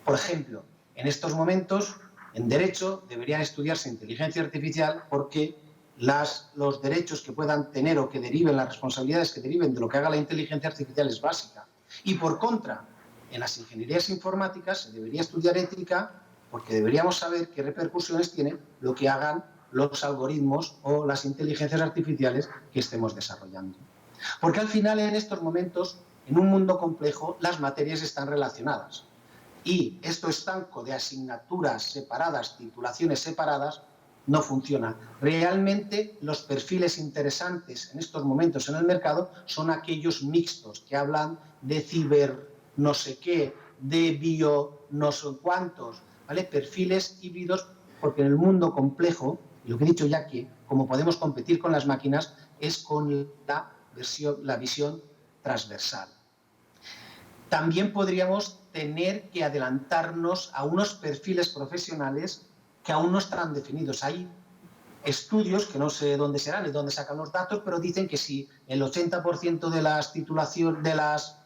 Por ejemplo, en estos momentos, en Derecho, deberían estudiarse inteligencia artificial porque los derechos que puedan tener o que deriven, las responsabilidades que deriven de lo que haga la inteligencia artificial es básica. Y por contra, en las ingenierías informáticas se debería estudiar ética porque deberíamos saber qué repercusiones tiene lo que hagan los algoritmos o las inteligencias artificiales que estemos desarrollando. Porque al final, en estos momentos, en un mundo complejo, las materias están relacionadas. Y esto estanco de asignaturas separadas, titulaciones separadas, no funciona. Realmente los perfiles interesantes en estos momentos en el mercado son aquellos mixtos que hablan de ciber no sé qué, de bio no sé cuántos, ¿vale? Perfiles híbridos, porque en el mundo complejo, y lo que he dicho ya que como podemos competir con las máquinas es con la visión transversal. También podríamos tener que adelantarnos a unos perfiles profesionales que aún no están definidos. Hay estudios, que no sé dónde serán y dónde sacan los datos, pero dicen que si el 80% de las titulaciones, de las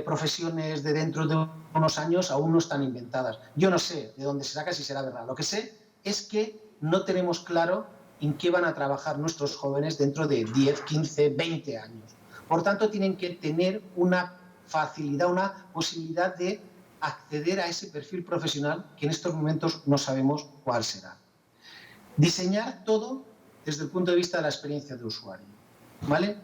profesiones de dentro de unos años aún no están inventadas. Yo no sé de dónde se saca, si será verdad. Lo que sé es que no tenemos claro en qué van a trabajar nuestros jóvenes dentro de 10, 15, 20 años. Por tanto, tienen que tener una facilidad, una posibilidad de acceder a ese perfil profesional que en estos momentos no sabemos cuál será. Diseñar todo desde el punto de vista de la experiencia de usuario, ¿vale?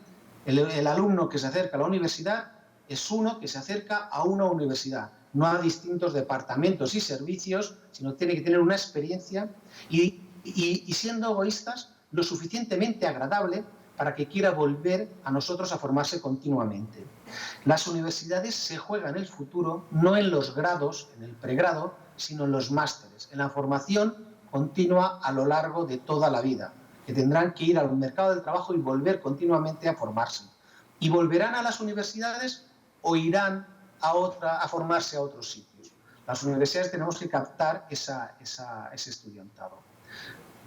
El alumno que se acerca a la universidad es uno que se acerca a una universidad, no a distintos departamentos y servicios, sino tiene que tener una experiencia y siendo egoístas, lo suficientemente agradable para que quiera volver a nosotros a formarse continuamente. Las universidades se juegan el futuro no en los grados, en el pregrado, sino en los másteres, en la formación continua a lo largo de toda la vida, que tendrán que ir al mercado del trabajo y volver continuamente a formarse. Y volverán a las universidades o irán a formarse a otros sitios. Las universidades tenemos que captar ese estudiantado.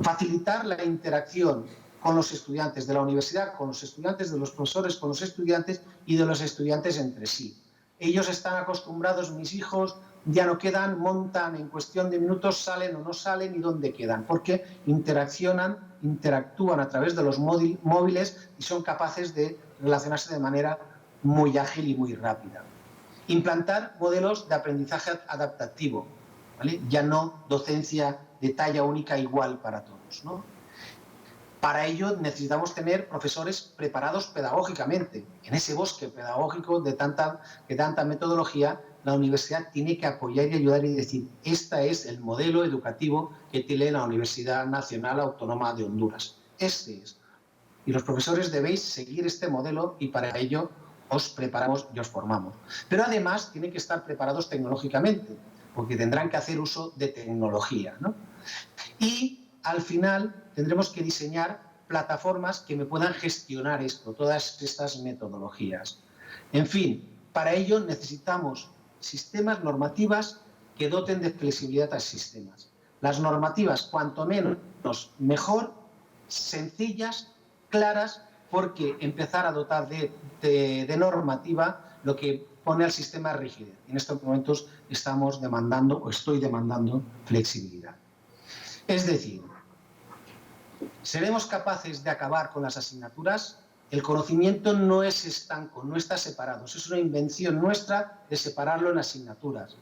Facilitar la interacción con los estudiantes de la universidad, con los estudiantes, de los profesores, con los estudiantes y de los estudiantes entre sí. Ellos están acostumbrados, mis hijos ya no quedan, montan en cuestión de minutos, salen o no salen y dónde quedan, porque interactúan a través de los móviles y son capaces de relacionarse de manera muy ágil y muy rápida. Implantar modelos de aprendizaje adaptativo, ¿vale? Ya no docencia de talla única igual para todos, ¿no? Para ello necesitamos tener profesores preparados pedagógicamente. En ese bosque pedagógico de tanta metodología, la universidad tiene que apoyar y ayudar y decir, este es el modelo educativo que tiene la Universidad Nacional Autónoma de Honduras. Este es. Y los profesores debéis seguir este modelo y para ello os preparamos y os formamos. Pero además tienen que estar preparados tecnológicamente, porque tendrán que hacer uso de tecnología, ¿no? Y al final tendremos que diseñar plataformas que me puedan gestionar esto, todas estas metodologías. En fin, para ello necesitamos sistemas normativas que doten de flexibilidad a sistemas. Las normativas, cuanto menos mejor, sencillas, claras, porque empezar a dotar de normativa lo que pone al sistema rigidez. En estos momentos estamos demandando, o estoy demandando, flexibilidad. Es decir, ¿seremos capaces de acabar con las asignaturas? El conocimiento no es estanco, no está separado. Es una invención nuestra de separarlo en asignaturas.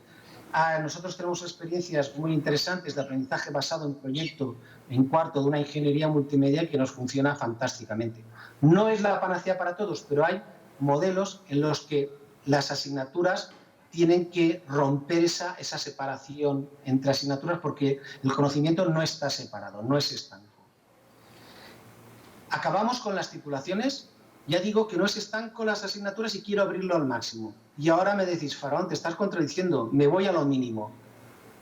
Nosotros tenemos experiencias muy interesantes de aprendizaje basado en proyecto en cuarto de una ingeniería multimedia que nos funciona fantásticamente. No es la panacea para todos, pero hay modelos en los que las asignaturas tienen que romper esa separación entre asignaturas porque el conocimiento no está separado, no es estanco. Acabamos con las titulaciones. Ya digo que no es estanco las asignaturas y quiero abrirlo al máximo. Y ahora me decís, Faraón, te estás contradiciendo, me voy a lo mínimo.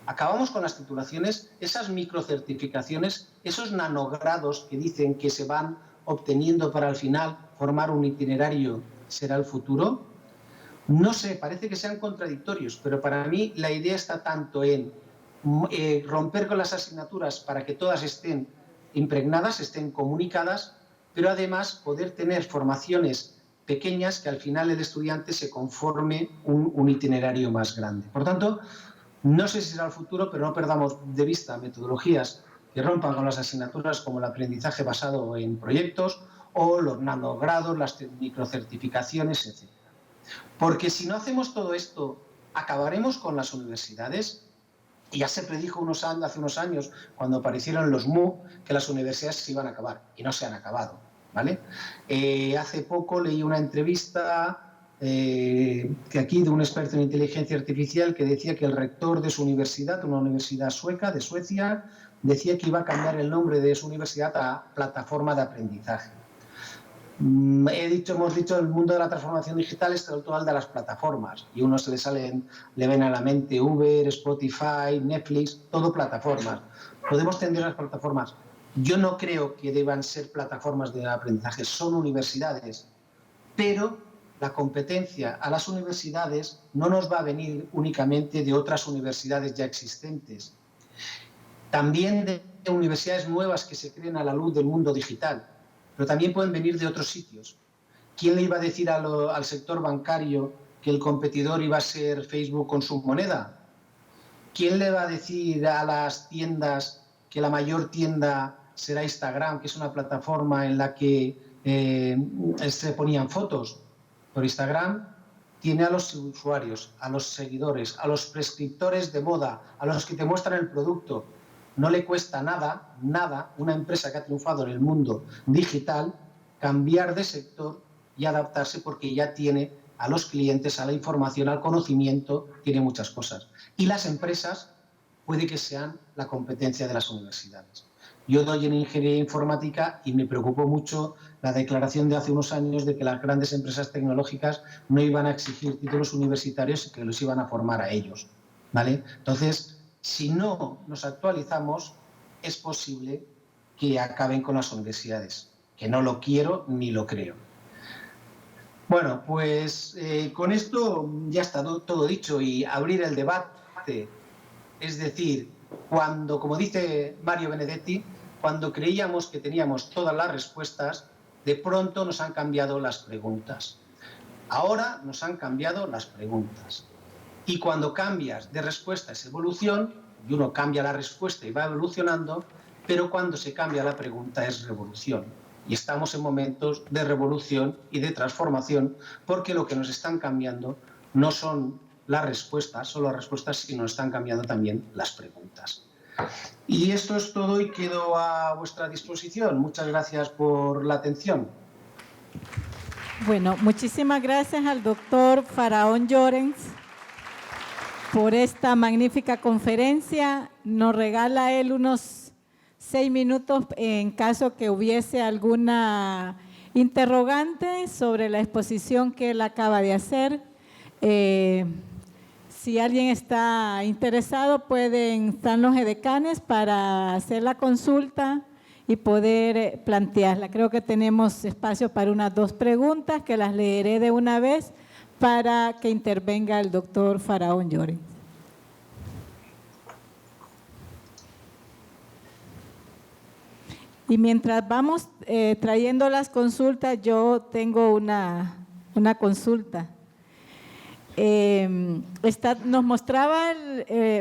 Acabamos con las titulaciones, esas microcertificaciones, esos nanogrados que dicen que se van obteniendo para al final formar un itinerario será el futuro. No sé, parece que sean contradictorios, pero para mí la idea está tanto en romper con las asignaturas para que todas estén impregnadas, estén comunicadas, pero además poder tener formaciones pequeñas que al final el estudiante se conforme un itinerario más grande. Por tanto, no sé si será el futuro, pero no perdamos de vista metodologías que rompan con las asignaturas como el aprendizaje basado en proyectos o los nanogrado, las microcertificaciones, etc. Porque si no hacemos todo esto, acabaremos con las universidades. Y ya se predijo hace unos años, cuando aparecieron los MOOC, que las universidades se iban a acabar, y no se han acabado, ¿vale? Hace poco leí una entrevista que aquí de un experto en inteligencia artificial que decía que el rector de su universidad, una universidad sueca, de Suecia, decía que iba a cambiar el nombre de su universidad a plataforma de aprendizaje. Hemos dicho, el mundo de la transformación digital es el total de las plataformas y uno le ven a la mente Uber, Spotify, Netflix, todo plataformas. Podemos tender a las plataformas. Yo no creo que deban ser plataformas de aprendizaje, son universidades, pero la competencia a las universidades no nos va a venir únicamente de otras universidades ya existentes, también de universidades nuevas que se creen a la luz del mundo digital, pero también pueden venir de otros sitios. ¿Quién le iba a decir al sector bancario que el competidor iba a ser Facebook con su moneda? ¿Quién le va a decir a las tiendas que la mayor tienda será Instagram, que es una plataforma en la que se ponían fotos? Por Instagram tiene a los usuarios, a los seguidores, a los prescriptores de moda, a los que te muestran el producto. No le cuesta nada, una empresa que ha triunfado en el mundo digital, cambiar de sector y adaptarse porque ya tiene a los clientes, a la información, al conocimiento, tiene muchas cosas. Y las empresas puede que sean la competencia de las universidades. Yo doy en ingeniería informática y me preocupó mucho la declaración de hace unos años de que las grandes empresas tecnológicas no iban a exigir títulos universitarios y que los iban a formar a ellos, ¿vale? Entonces, si no nos actualizamos, es posible que acaben con las universidades, que no lo quiero ni lo creo. Bueno, pues con esto ya está todo dicho y abrir el debate. Es decir, cuando, como dice Mario Benedetti, cuando creíamos que teníamos todas las respuestas, de pronto nos han cambiado las preguntas. Ahora nos han cambiado las preguntas. Y cuando cambias de respuesta es evolución, y uno cambia la respuesta y va evolucionando, pero cuando se cambia la pregunta es revolución. Y estamos en momentos de revolución y de transformación, porque lo que nos están cambiando no son las respuestas, sino están cambiando también las preguntas. Y esto es todo y quedo a vuestra disposición. Muchas gracias por la atención. Bueno, muchísimas gracias al doctor Faraón Llorens por esta magnífica conferencia. Nos regala él unos 6 minutos en caso que hubiese alguna interrogante sobre la exposición que él acaba de hacer. Si alguien está interesado, pueden estar los edecanes para hacer la consulta y poder plantearla. Creo que tenemos espacio para unas 2 preguntas que las leeré de una vez para que intervenga el doctor Faraón Llorens. Y mientras vamos trayendo las consultas, yo tengo una consulta. nos mostraba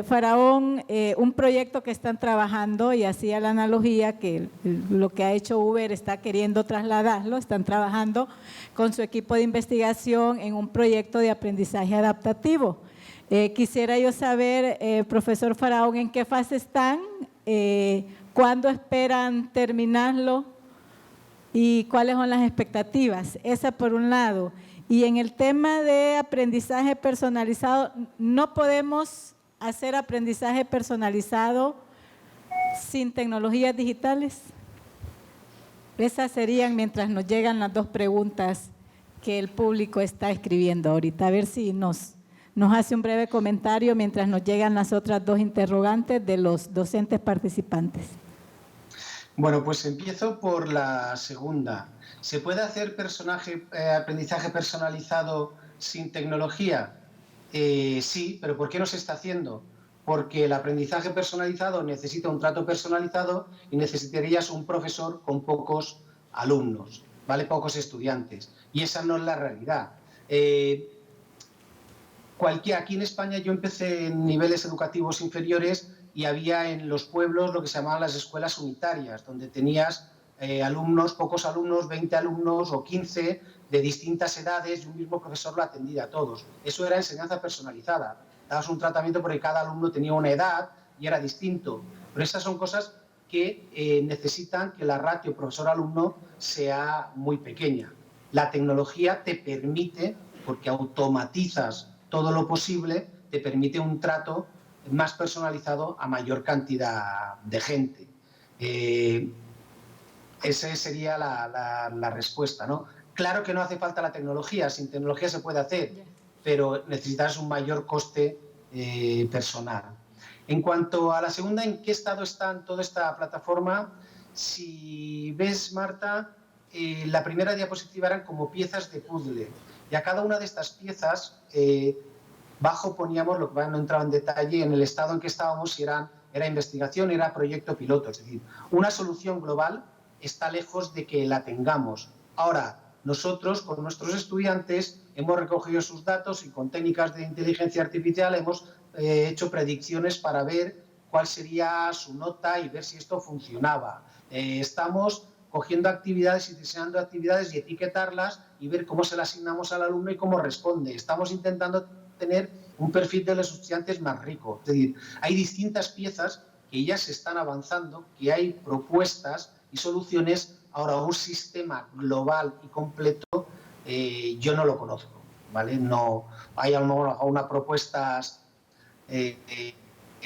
Faraón un proyecto que están trabajando y hacía la analogía que lo que ha hecho Uber está queriendo trasladarlo, están trabajando con su equipo de investigación en un proyecto de aprendizaje adaptativo. Quisiera yo saber, profesor Faraón, ¿en qué fase están? ¿Cuándo esperan terminarlo? ¿Y cuáles son las expectativas? Esa por un lado. Y en el tema de aprendizaje personalizado, ¿no podemos hacer aprendizaje personalizado sin tecnologías digitales? Esas serían mientras nos llegan las dos preguntas que el público está escribiendo ahorita. A ver si nos hace un breve comentario mientras nos llegan las otras dos interrogantes de los docentes participantes. Bueno, pues empiezo por la segunda. ¿Se puede hacer aprendizaje personalizado sin tecnología? Sí, pero ¿por qué no se está haciendo? Porque el aprendizaje personalizado necesita un trato personalizado y necesitarías un profesor con pocos alumnos, ¿vale? Pocos estudiantes. Y esa no es la realidad. Aquí en España yo empecé en niveles educativos inferiores y había en los pueblos lo que se llamaban las escuelas unitarias, donde tenías pocos alumnos, 20 alumnos o 15 de distintas edades y un mismo profesor lo atendía a todos. Eso era enseñanza personalizada. Dabas un tratamiento porque cada alumno tenía una edad y era distinto. Pero esas son cosas que necesitan que la ratio profesor-alumno sea muy pequeña. La tecnología te permite, porque automatizas todo lo posible, te permite un trato más personalizado a mayor cantidad de gente. Esa sería la respuesta, ¿no? Claro que no hace falta la tecnología, sin tecnología se puede hacer, pero necesitas un mayor coste personal. En cuanto a la segunda, ¿en qué estado está toda esta plataforma? Si ves, Marta, la primera diapositiva eran como piezas de puzzle, y a cada una de estas piezas bajo poníamos, lo que no entraba en detalle, en el estado en que estábamos, si era investigación, era proyecto piloto. Es decir, una solución global está lejos de que la tengamos. Ahora, nosotros, con nuestros estudiantes, hemos recogido sus datos y con técnicas de inteligencia artificial hemos hecho predicciones para ver cuál sería su nota y ver si esto funcionaba. Estamos cogiendo actividades y diseñando actividades y etiquetarlas y ver cómo se las asignamos al alumno y cómo responde. Estamos intentando tener un perfil de los estudiantes más rico. Es decir, hay distintas piezas que ya se están avanzando, que hay propuestas y soluciones. Ahora, un sistema global y completo, yo no lo conozco, ¿vale? No hay algunas propuestas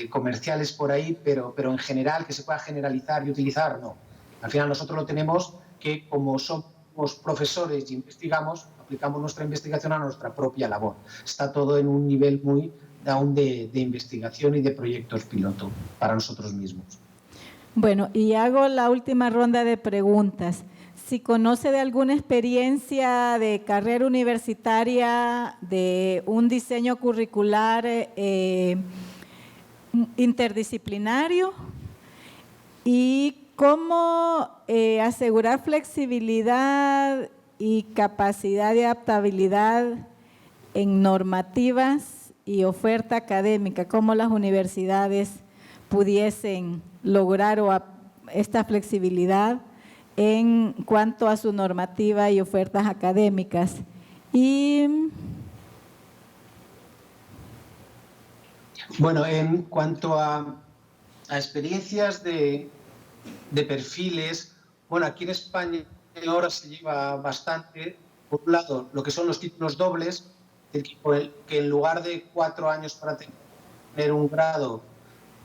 comerciales por ahí, pero en general que se pueda generalizar y utilizar, no. Al final nosotros lo tenemos que, como somos profesores y investigamos, aplicamos nuestra investigación a nuestra propia labor. Está todo en un nivel muy aún de investigación y de proyectos piloto para nosotros mismos. Bueno, y hago la última ronda de preguntas. Si conoce de alguna experiencia de carrera universitaria, de un diseño curricular interdisciplinario y cómo asegurar flexibilidad y capacidad de adaptabilidad en normativas y oferta académica, cómo las universidades pudiesen lograr esta flexibilidad en cuanto a su normativa y ofertas académicas. Y bueno, en cuanto a experiencias de perfiles, bueno, aquí en España ahora se lleva bastante, por un lado, lo que son los títulos dobles, que en lugar de 4 años para tener un grado,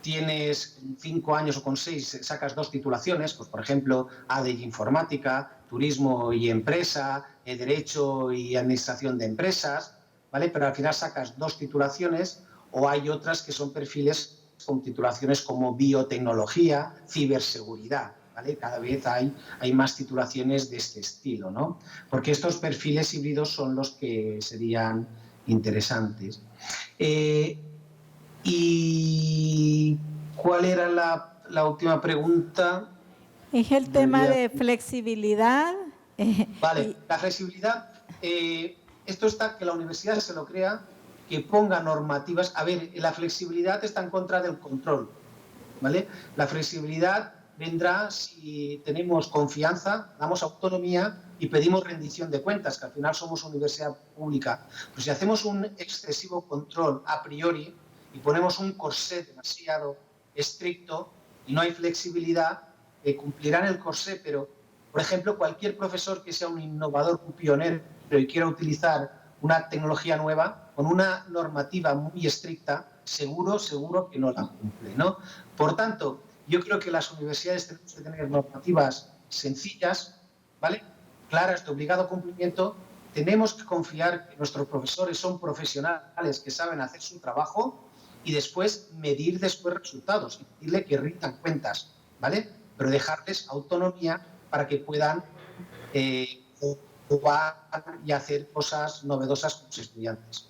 tienes 5 años o con 6 sacas 2 titulaciones, pues por ejemplo, ADE y Informática, Turismo y Empresa, Derecho y Administración de Empresas, ¿vale? Pero al final sacas 2 titulaciones, o hay otras que son perfiles con titulaciones como biotecnología, ciberseguridad, ¿vale? Cada vez hay más titulaciones de este estilo, ¿no? Porque estos perfiles híbridos son los que serían interesantes. ¿Y cuál era la última pregunta? es el tema de flexibilidad. Vale, la flexibilidad, esto está que la universidad se lo crea que ponga normativas. A ver, la flexibilidad está en contra del control, ¿vale? La flexibilidad vendrá si tenemos confianza, damos autonomía y pedimos rendición de cuentas, que al final somos universidad pública. Pero si hacemos un excesivo control a priori y ponemos un corsé demasiado estricto y no hay flexibilidad, cumplirán el corsé, pero, por ejemplo, cualquier profesor que sea un innovador, un pionero y quiera utilizar una tecnología nueva, con una normativa muy estricta, seguro que no la cumple, ¿no? Por tanto, yo creo que las universidades tenemos que tener normativas sencillas, ¿vale? Claras, de obligado cumplimiento. Tenemos que confiar que nuestros profesores son profesionales que saben hacer su trabajo y después medir resultados y pedirle que rindan cuentas, ¿vale? Pero dejarles autonomía para que puedan jugar y hacer cosas novedosas con sus estudiantes.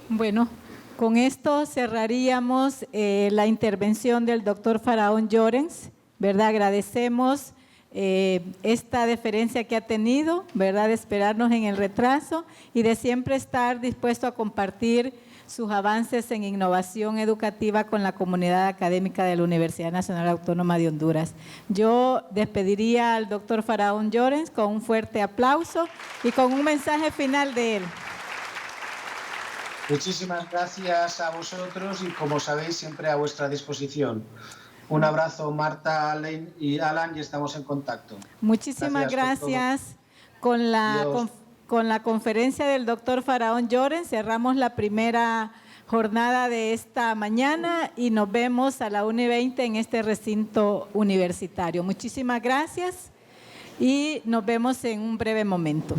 Bueno, con esto cerraríamos la intervención del doctor Faraón Llorens, ¿verdad? Agradecemos esta deferencia que ha tenido, ¿verdad? De esperarnos en el retraso y de siempre estar dispuesto a compartir sus avances en innovación educativa con la comunidad académica de la Universidad Nacional Autónoma de Honduras. Yo despediría al doctor Faraón Llorens con un fuerte aplauso y con un mensaje final de él. Muchísimas gracias a vosotros y, como sabéis, siempre a vuestra disposición. Un abrazo, Marta, Alan, y estamos en contacto. Muchísimas gracias. Con la conferencia del doctor Faraón Llorens cerramos la primera jornada de esta mañana y nos vemos a la 1:20 en este recinto universitario. Muchísimas gracias y nos vemos en un breve momento.